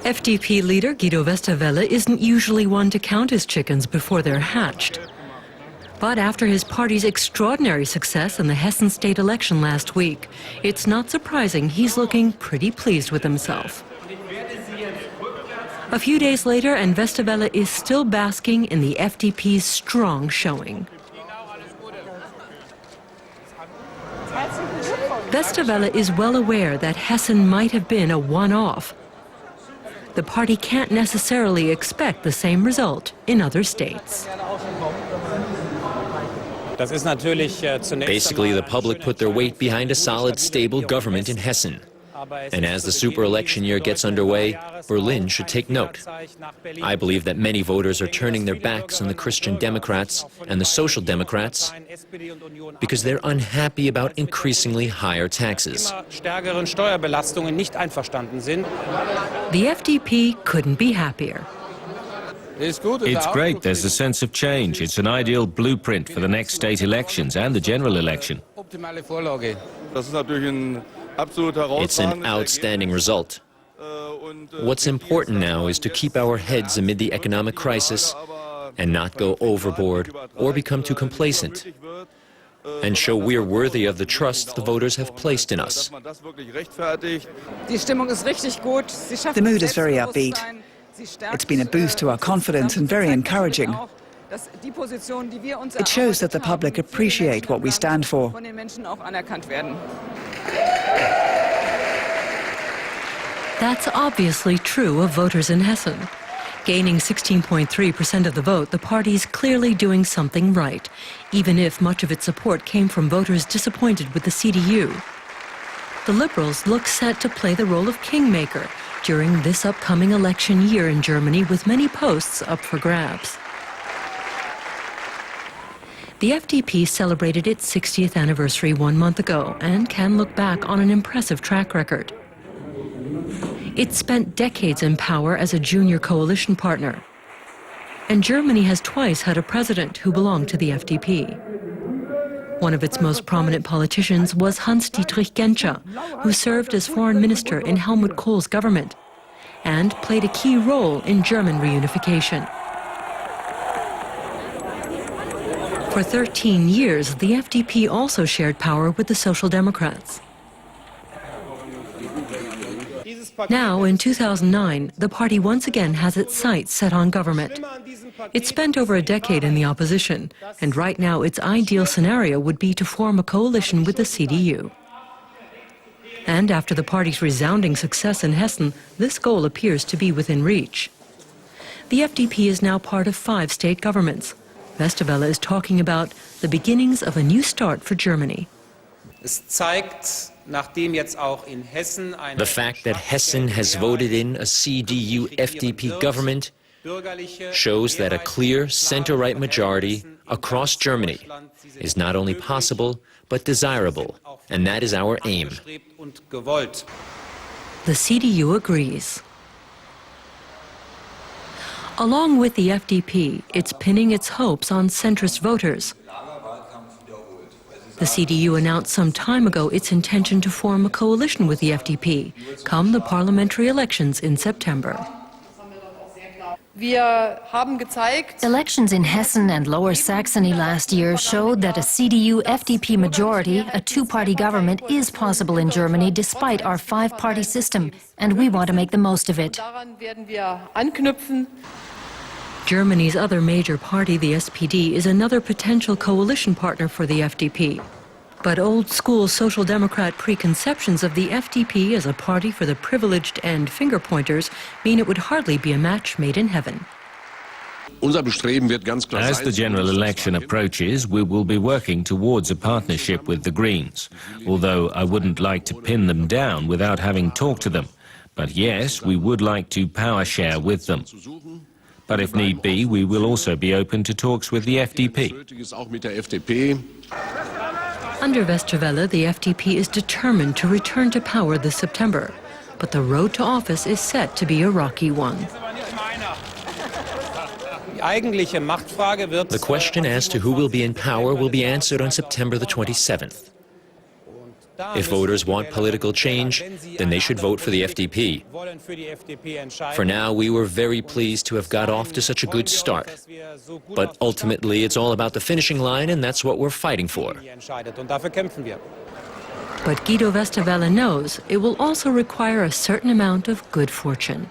FDP leader Guido Westerwelle isn't usually one to count his chickens before they're hatched. But after his party's extraordinary success in the Hessen state election last week, it's not surprising he's looking pretty pleased with himself. A few days later, and Westerwelle is still basking in the FDP's strong showing. Westerwelle is well aware that Hessen might have been a one-off. The party can't necessarily expect the same result in other states. Basically, the public put their weight behind a solid, stable government in Hessen. And as the super-election year gets underway, Berlin should take note. I believe that many voters are turning their backs on the Christian Democrats and the Social Democrats because they're unhappy about increasingly higher taxes. The FDP couldn't be happier. It's great. There's a sense of change. It's an ideal blueprint for the next state elections and the general election. It's an outstanding result. What's important now is to keep our heads amid the economic crisis and not go overboard or become too complacent, and show we're worthy of the trust the voters have placed in us. The mood is very upbeat. It's been a boost to our confidence and very encouraging. It shows that the public appreciate what we stand for. That's obviously true of voters in Hessen. Gaining 16.3% of the vote, the party's clearly doing something right, even if much of its support came from voters disappointed with the CDU. The Liberals look set to play the role of kingmaker during this upcoming election year in Germany, with many posts up for grabs. The FDP celebrated its 60th anniversary 1 month ago and can look back on an impressive track record. It spent decades in power as a junior coalition partner. And Germany has twice had a president who belonged to the FDP. One of its most prominent politicians was Hans-Dietrich Genscher, who served as foreign minister in Helmut Kohl's government and played a key role in German reunification. For 13 years, the FDP also shared power with the Social Democrats. Now, in 2009, the party once again has its sights set on government. It spent over a decade in the opposition, and right now its ideal scenario would be to form a coalition with the CDU. And after the party's resounding success in Hessen, this goal appears to be within reach. The FDP is now part of 5 state governments. Westerwelle is talking about the beginnings of a new start for Germany. The fact that Hessen has voted in a CDU-FDP government shows that a clear center-right majority across Germany is not only possible, but desirable, and that is our aim. The CDU agrees. Along with the FDP, it's pinning its hopes on centrist voters. The CDU announced some time ago its intention to form a coalition with the FDP, come the parliamentary elections in September. Elections in Hessen and Lower Saxony last year showed that a CDU-FDP majority, a 2-party government, is possible in Germany despite our 5-party system, and we want to make the most of it. Germany's other major party, the SPD, is another potential coalition partner for the FDP. But old-school Social Democrat preconceptions of the FDP as a party for the privileged and finger-pointers mean it would hardly be a match made in heaven. As the general election approaches, we will be working towards a partnership with the Greens, although I wouldn't like to pin them down without having talked to them. But yes, we would like to power share with them. But if need be, we will also be open to talks with the FDP. Under Westerwelle, the FDP is determined to return to power this September, but the road to office is set to be a rocky one. The question as to who will be in power will be answered on September the 27th. If voters want political change, then they should vote for the FDP. For now, we were very pleased to have got off to such a good start. But ultimately, it's all about the finishing line, and that's what we're fighting for. But Guido Westerwelle knows it will also require a certain amount of good fortune.